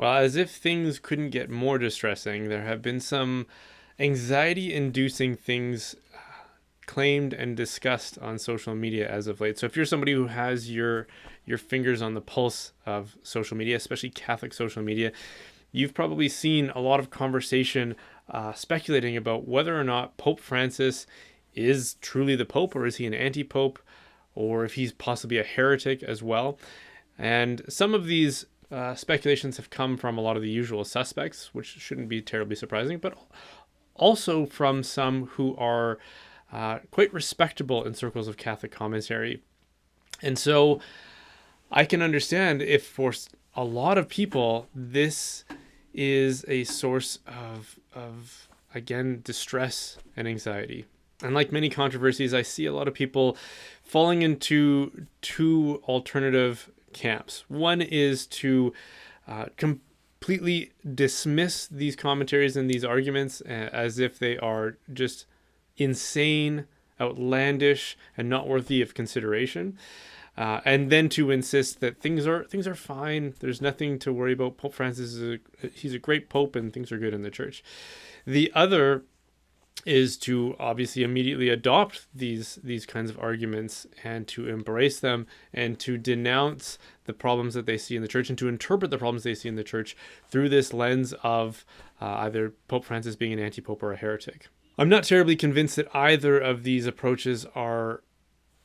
Well, as if things couldn't get more distressing, there have been some anxiety-inducing things claimed and discussed on social media as of late. So if you're somebody who has your fingers on the pulse of social media, especially Catholic social media, you've probably seen a lot of conversation speculating about whether or not Pope Francis is truly the Pope, or is he an anti-Pope, or if he's possibly a heretic as well. And some of these speculations have come from a lot of the usual suspects, which shouldn't be terribly surprising, but also from some who are quite respectable in circles of Catholic commentary. And so I can understand if for a lot of people, this is a source of again, distress and anxiety. And like many controversies, I see a lot of people falling into two alternative camps. One is to completely dismiss these commentaries and these arguments as if they are just insane, outlandish, and not worthy of consideration. And then to insist that things are fine. There's nothing to worry about. Pope Francis he's a great pope, and things are good in the church. The other is to obviously immediately adopt these kinds of arguments and to embrace them and to denounce the problems that they see in the church and to interpret the problems they see in the church through this lens of either Pope Francis being an anti-pope or a heretic. I'm not terribly convinced that either of these approaches are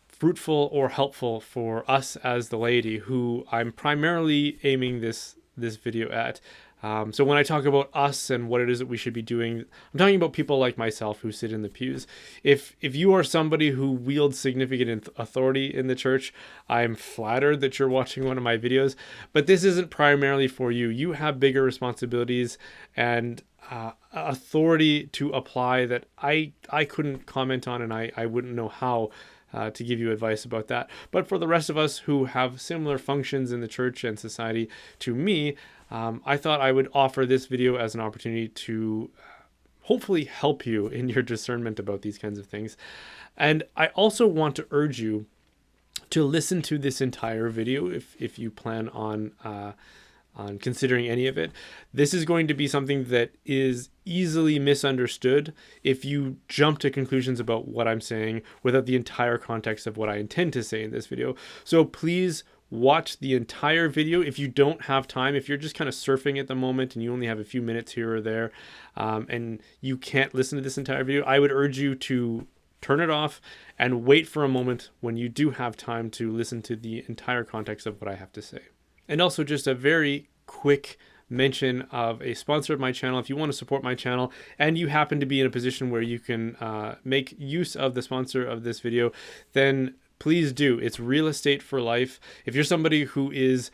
fruitful or helpful for us as the laity, who I'm primarily aiming this video at. So when I talk about us and what it is that we should be doing, I'm talking about people like myself who sit in the pews. If you are somebody who wields significant authority in the church, I'm flattered that you're watching one of my videos, but this isn't primarily for you. You have bigger responsibilities and authority to apply that I couldn't comment on, and I wouldn't know how to give you advice about that. But for the rest of us who have similar functions in the church and society to me, I thought I would offer this video as an opportunity to hopefully help you in your discernment about these kinds of things. And I also want to urge you to listen to this entire video if you plan on considering any of it. This is going to be something that is easily misunderstood if you jump to conclusions about what I'm saying without the entire context of what I intend to say in this video. So please watch the entire video. If you don't have time, if you're just kind of surfing at the moment and you only have a few minutes here or there, and you can't listen to this entire video, I would urge you to turn it off and wait for a moment when you do have time to listen to the entire context of what I have to say. And also just a very quick mention of a sponsor of my channel. If you want to support my channel and you happen to be in a position where you can make use of the sponsor of this video, then please do. It's Real Estate for Life. If you're somebody who is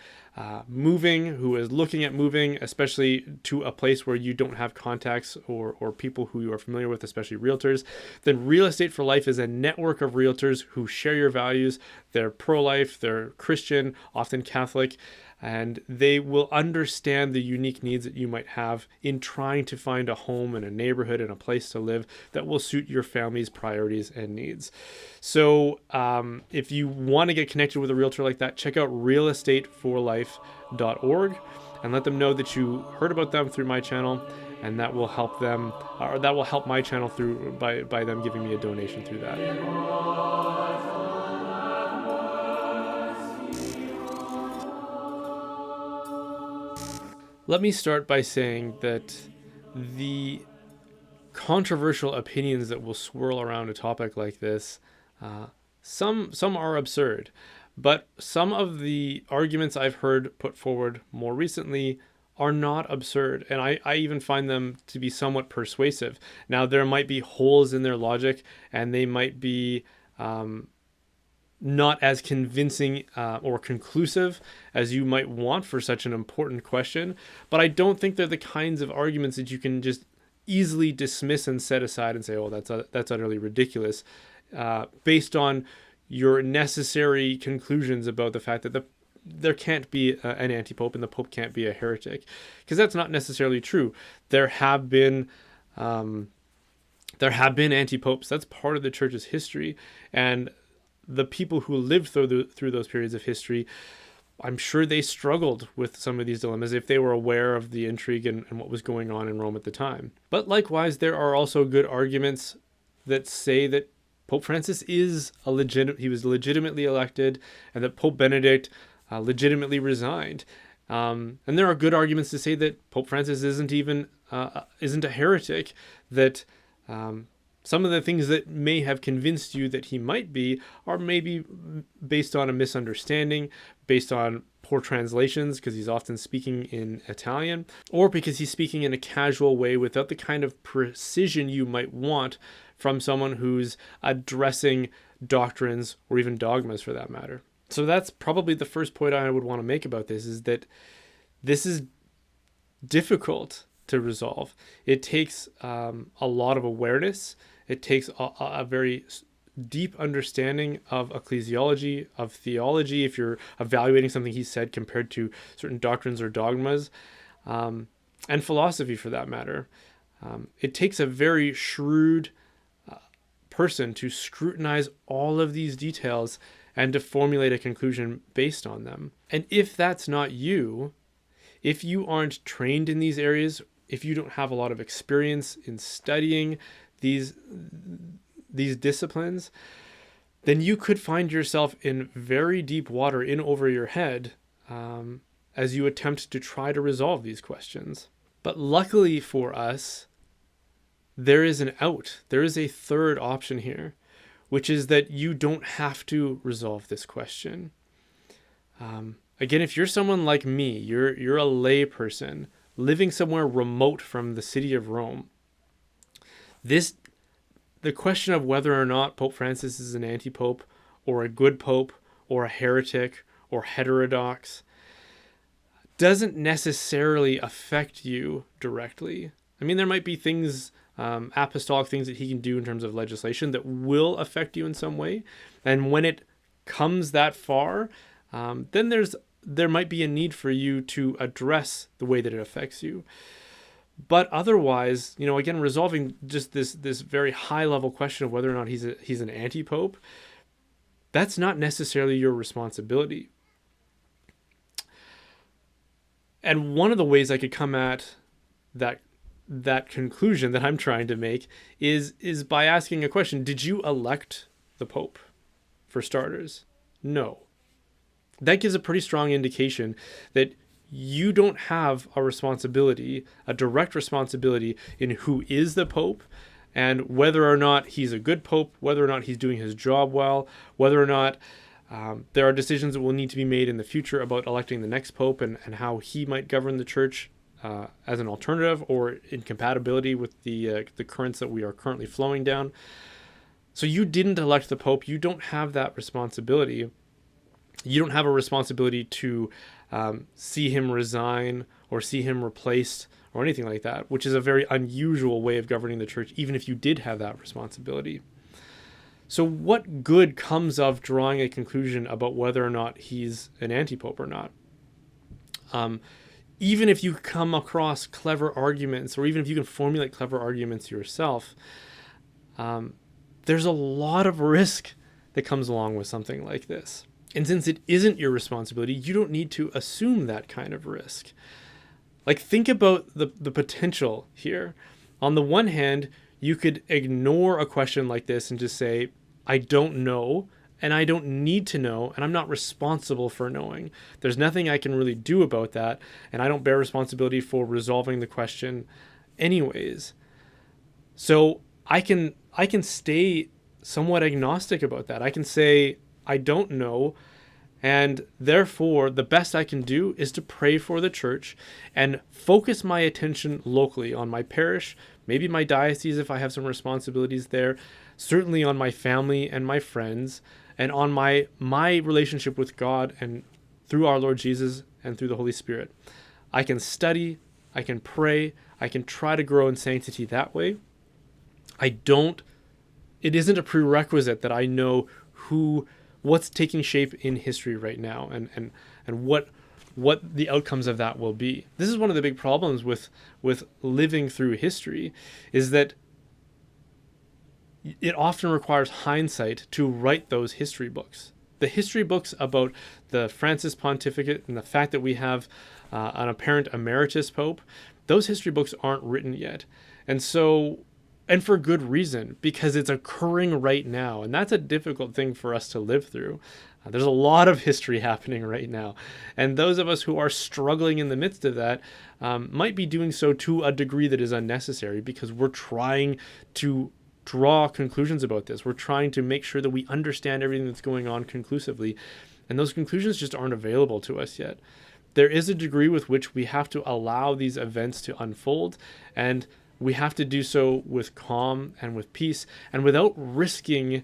moving, who is looking at moving, especially to a place where you don't have contacts or people who you are familiar with, especially realtors, then Real Estate for Life is a network of realtors who share your values. They're pro-life, they're Christian, often Catholic, and they will understand the unique needs that you might have in trying to find a home and a neighborhood and a place to live that will suit your family's priorities and needs. So if you want to get connected with a realtor like that, check out realestateforlife.org and let them know that you heard about them through my channel, and that will help them, or that will help my channel through by them giving me a donation through that. Let me start by saying that the controversial opinions that will swirl around a topic like this, some are absurd, but some of the arguments I've heard put forward more recently are not absurd, and I even find them to be somewhat persuasive. Now, there might be holes in their logic, and they might be not as convincing or conclusive as you might want for such an important question, but I don't think they're the kinds of arguments that you can just easily dismiss and set aside and say, oh, that's utterly ridiculous, based on your necessary conclusions about the fact that there can't be an anti-pope and the pope can't be a heretic, because that's not necessarily true. There have been anti-popes. That's part of the church's history, and the people who lived through those periods of history I'm sure they struggled with some of these dilemmas if they were aware of the intrigue and what was going on in Rome at the time. But likewise, there are also good arguments that say that Pope Francis is he was legitimately elected, and that Pope Benedict legitimately resigned. And there are good arguments to say that Pope Francis isn't a heretic, that some of the things that may have convinced you that he might be are maybe based on a misunderstanding, based on poor translations, because he's often speaking in Italian, or because he's speaking in a casual way without the kind of precision you might want from someone who's addressing doctrines or even dogmas for that matter. So that's probably the first point I would want to make about this, is that this is difficult to resolve. It takes a lot of awareness. It takes a very deep understanding of ecclesiology, of theology, if you're evaluating something he said compared to certain doctrines or dogmas, and philosophy for that matter. It takes a very shrewd person to scrutinize all of these details and to formulate a conclusion based on them. And if that's not you, if you aren't trained in these areas, if you don't have a lot of experience in studying these disciplines, then you could find yourself in very deep water in over your head as you attempt to try to resolve these questions. But luckily for us, there is an out. There is a third option here, which is that you don't have to resolve this question. Again, if you're someone like me, you're a lay person living somewhere remote from the city of Rome, the question of whether or not Pope Francis is an anti-pope or a good pope or a heretic or heterodox doesn't necessarily affect you directly. I mean, there might be things, apostolic things that he can do in terms of legislation that will affect you in some way. And when it comes that far, then there might be a need for you to address the way that it affects you. But otherwise, again, resolving just this very high level question of whether or not he's an anti-pope, that's not necessarily your responsibility. And one of the ways I could come at that conclusion that I'm trying to make is by asking a question. Did you elect the Pope, for starters? No. That gives a pretty strong indication that you don't have a direct responsibility in who is the Pope and whether or not he's a good Pope, whether or not he's doing his job well, whether or not there are decisions that will need to be made in the future about electing the next Pope and how he might govern the church as an alternative or in compatibility with the currents that we are currently flowing down. So you didn't elect the Pope. You don't have that responsibility. You don't have a responsibility to see him resign or see him replaced or anything like that, which is a very unusual way of governing the church, even if you did have that responsibility. So what good comes of drawing a conclusion about whether or not he's an anti-pope or not? Even if you come across clever arguments, or even if you can formulate clever arguments yourself, there's a lot of risk that comes along with something like this. And since it isn't your responsibility, you don't need to assume that kind of risk. Like, think about the potential here. On the one hand, you could ignore a question like this and just say, I don't know, and I don't need to know, and I'm not responsible for knowing. There's nothing I can really do about that, and I don't bear responsibility for resolving the question anyways. So I can stay somewhat agnostic about that. I can say, I don't know, and therefore the best I can do is to pray for the church and focus my attention locally on my parish, maybe my diocese if I have some responsibilities there, certainly on my family and my friends, and on my relationship with God and through our Lord Jesus and through the Holy Spirit. I can study, I can pray, I can try to grow in sanctity that way. It isn't a prerequisite that I know what's taking shape in history right now and what the outcomes of that will be. This is one of the big problems with living through history, is that it often requires hindsight to write those history books. The history books about the Francis pontificate and the fact that we have an apparent emeritus pope, those history books aren't written yet. And so, and for good reason, because it's occurring right now. And that's a difficult thing for us to live through. There's a lot of history happening right now. And those of us who are struggling in the midst of that might be doing so to a degree that is unnecessary, because we're trying to draw conclusions about this. We're trying to make sure that we understand everything that's going on conclusively. And those conclusions just aren't available to us yet. There is a degree with which we have to allow these events to unfold, and we have to do so with calm and with peace and without risking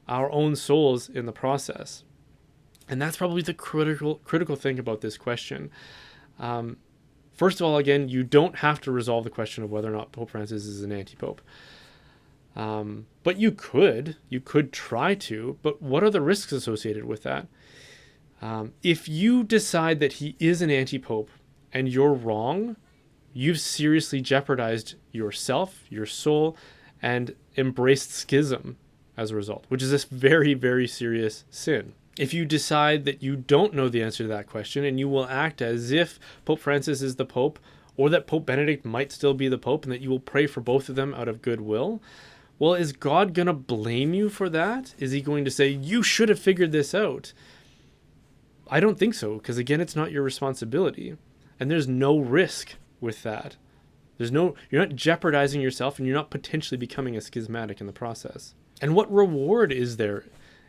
our own souls in the process. And that's probably the critical thing about this question. First of all, again, you don't have to resolve the question of whether or not Pope Francis is an anti-pope. But you could try to, but what are the risks associated with that? If you decide that he is an anti-pope and you're wrong, you've seriously jeopardized yourself, your soul, and embraced schism as a result, which is this very, very serious sin. If you decide that you don't know the answer to that question and you will act as if Pope Francis is the Pope, or that Pope Benedict might still be the Pope, and that you will pray for both of them out of goodwill, well, is God going to blame you for that? Is he going to say, you should have figured this out? I don't think so, because again, it's not your responsibility. And there's no risk with that. You're not jeopardizing yourself, and you're not potentially becoming a schismatic in the process. And what reward is there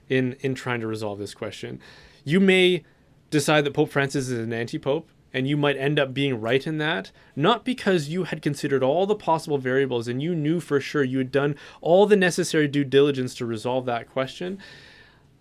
in trying to resolve this question? You may decide that Pope Francis is an anti-pope, and you might end up being right in that, not because you had considered all the possible variables and you knew for sure you had done all the necessary due diligence to resolve that question.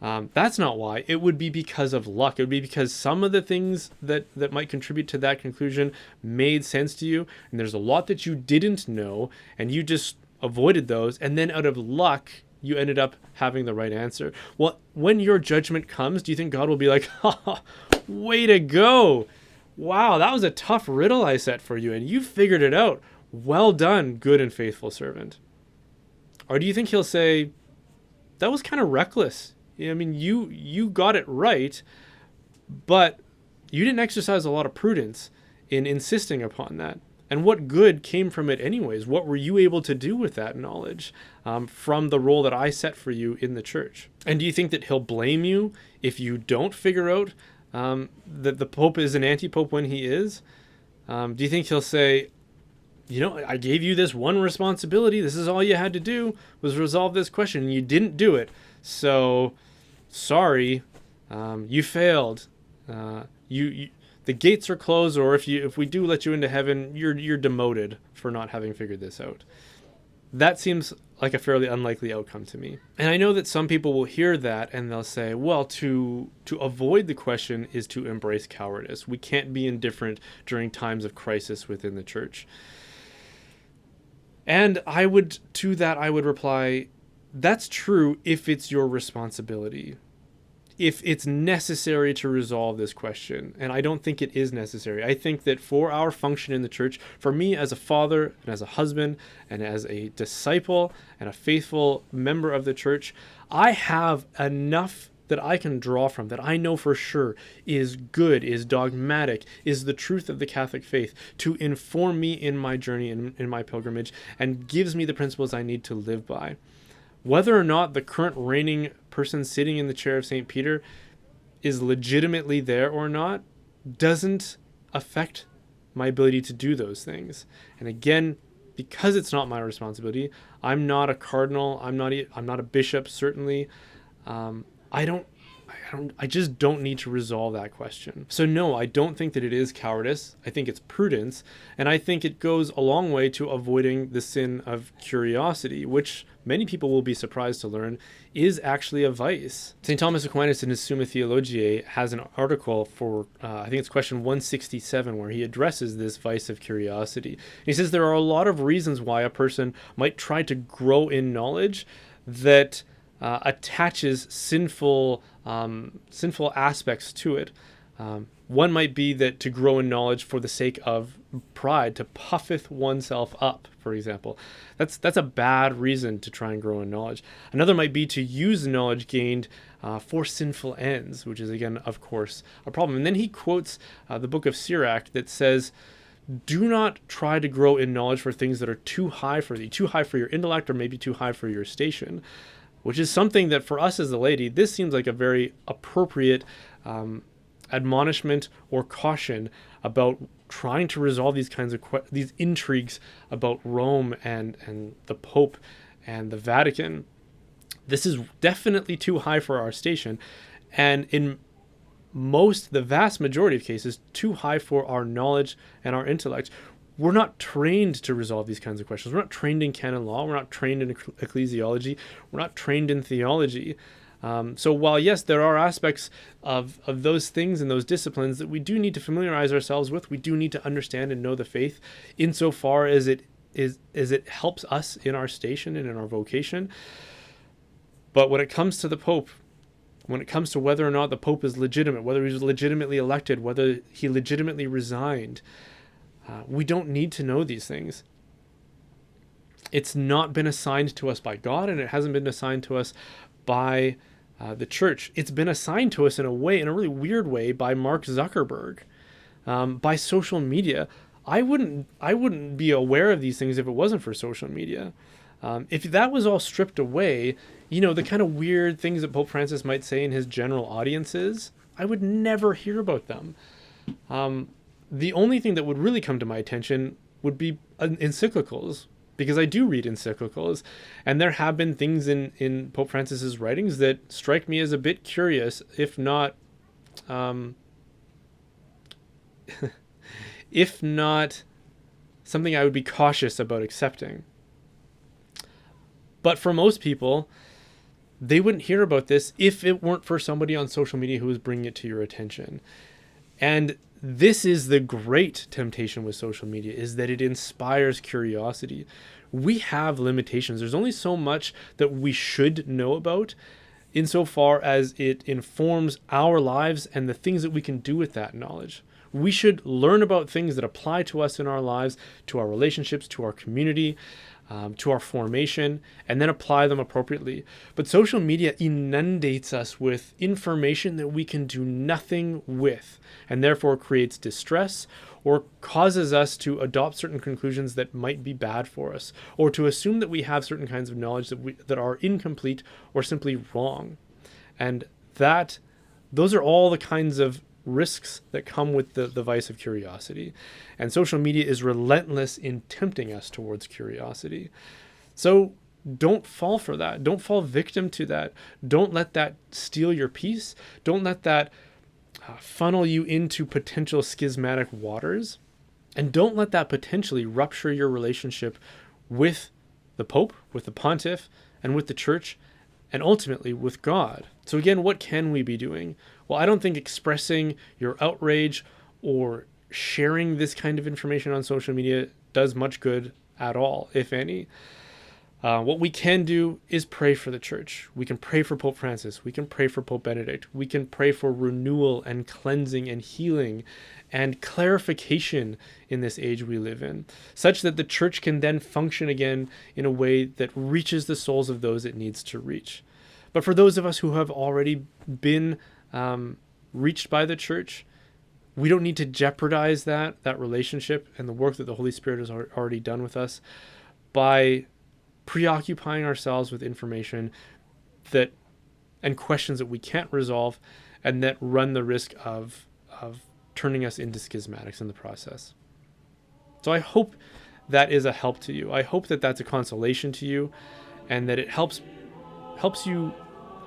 That's not why. It would be because of luck. It would be because some of the things that might contribute to that conclusion made sense to you, and there's a lot that you didn't know, and you just avoided those, and then out of luck, you ended up having the right answer. Well, when your judgment comes, do you think God will be like, ha, way to go? Wow, that was a tough riddle I set for you, and you figured it out. Well done, good and faithful servant. Or do you think he'll say, that was kind of reckless? I mean, you got it right, but you didn't exercise a lot of prudence in insisting upon that. And what good came from it anyways? What were you able to do with that knowledge from the role that I set for you in the church? And do you think that he'll blame you if you don't figure out that the Pope is an anti-pope when he is? Do you think he'll say, I gave you this one responsibility. This is all you had to do was resolve this question, and you didn't do it. So, sorry, you failed. The gates are closed, or if we do let you into heaven, you're demoted for not having figured this out. That seems like a fairly unlikely outcome to me. And I know that some people will hear that and they'll say, well, to avoid the question is to embrace cowardice. We can't be indifferent during times of crisis within the church. And I would reply, that's true if it's your responsibility, if it's necessary to resolve this question. And I don't think it is necessary. I think that for our function in the church, for me as a father and as a husband and as a disciple and a faithful member of the church, I have enough that I can draw from, that I know for sure is good, is dogmatic, is the truth of the Catholic faith, to inform me in my journey, in my pilgrimage, and gives me the principles I need to live by. Whether or not the current reigning person sitting in the chair of St. Peter is legitimately there or not doesn't affect my ability to do those things. And again, because it's not my responsibility, I'm not a cardinal, I'm not a bishop, certainly. I just don't need to resolve that question. So no, I don't think that it is cowardice. I think it's prudence. And I think it goes a long way to avoiding the sin of curiosity, which many people will be surprised to learn is actually a vice. St. Thomas Aquinas in his Summa Theologiae has an article for, I think it's question 167, where he addresses this vice of curiosity. And he says there are a lot of reasons why a person might try to grow in knowledge that attaches sinful aspects to it. One might be that to grow in knowledge for the sake of pride, to puffeth oneself up, for example. That's a bad reason to try and grow in knowledge. Another might be to use knowledge gained for sinful ends, which is, again, of course, a problem. And then he quotes the book of Sirach that says, do not try to grow in knowledge for things that are too high for thee, too high for your intellect, or maybe too high for your station, which is something that for us as a laity, this seems like a very appropriate admonishment or caution about trying to resolve these kinds of these intrigues about Rome and the Pope and the Vatican. This is definitely too high for our station, and in the vast majority of cases, too high for our knowledge and our intellect. We're not trained to resolve these kinds of questions. We're not trained in canon law. We're not trained in ecclesiology. We're not trained in theology. So while, yes, there are aspects of those things and those disciplines that we do need to familiarize ourselves with, we do need to understand and know the faith insofar as it helps us in our station and in our vocation. But when it comes to the Pope, when it comes to whether or not the Pope is legitimate, whether he was legitimately elected, whether he legitimately resigned, we don't need to know these things. It's not been assigned to us by God, and it hasn't been assigned to us by the church. It's been assigned to us in a really weird way, by Mark Zuckerberg, by social media. I wouldn't be aware of these things if it wasn't for social media. If that was all stripped away, the kind of weird things that Pope Francis might say in his general audiences, I would never hear about them. The only thing that would really come to my attention would be encyclicals, because I do read encyclicals, and there have been things in Pope Francis's writings that strike me as a bit curious, if not something I would be cautious about accepting. But for most people, they wouldn't hear about this if it weren't for somebody on social media who was bringing it to your attention. And this is the great temptation with social media, is that it inspires curiosity. We have limitations. There's only so much that we should know about insofar as it informs our lives and the things that we can do with that knowledge. We should learn about things that apply to us in our lives, to our relationships, to our community, to our formation, and then apply them appropriately. But social media inundates us with information that we can do nothing with, and therefore creates distress or causes us to adopt certain conclusions that might be bad for us, or to assume that we have certain kinds of knowledge that are incomplete or simply wrong. And those are all the kinds of risks that come with the vice of curiosity. And social media is relentless in tempting us towards curiosity. So don't fall for that. Don't fall victim to that. Don't let that steal your peace. Don't let that funnel you into potential schismatic waters. And don't let that potentially rupture your relationship with the Pope, with the Pontiff, and with the Church, and ultimately with God. So again, what can we be doing? Well, I don't think expressing your outrage or sharing this kind of information on social media does much good at all, if any. What we can do is pray for the Church. We can pray for Pope Francis. We can pray for Pope Benedict. We can pray for renewal and cleansing and healing and clarification in this age we live in, such that the Church can then function again in a way that reaches the souls of those it needs to reach. But for those of us who have already been reached by the Church, we don't need to jeopardize that relationship and the work that the Holy Spirit has already done with us by preoccupying ourselves with information and questions that we can't resolve, and that run the risk of turning us into schismatics in the process. So I hope that is a help to you. I hope that that's a consolation to you, and that it helps you,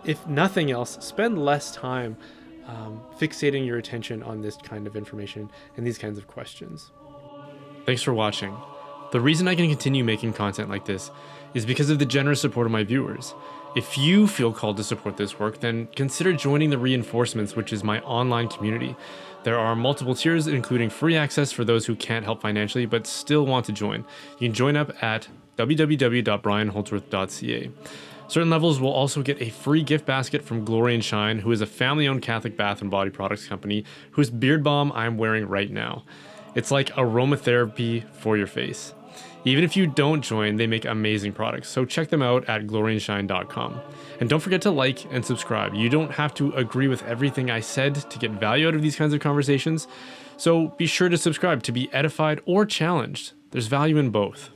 if nothing else, spend less time fixating your attention on this kind of information and these kinds of questions. Thanks for watching. The reason I can continue making content like this is because of the generous support of my viewers. If you feel called to support this work, then consider joining the Reinforcements, which is my online community. There are multiple tiers, including free access for those who can't help financially but still want to join. You can join up at www.brianholdsworth.ca. Certain levels will also get a free gift basket from Glory and Shine, who is a family-owned Catholic bath and body products company whose beard balm I'm wearing right now. It's like aromatherapy for your face. Even if you don't join, they make amazing products, so check them out at gloryandshine.com. And don't forget to like and subscribe. You don't have to agree with everything I said to get value out of these kinds of conversations, so be sure to subscribe to be edified or challenged. There's value in both.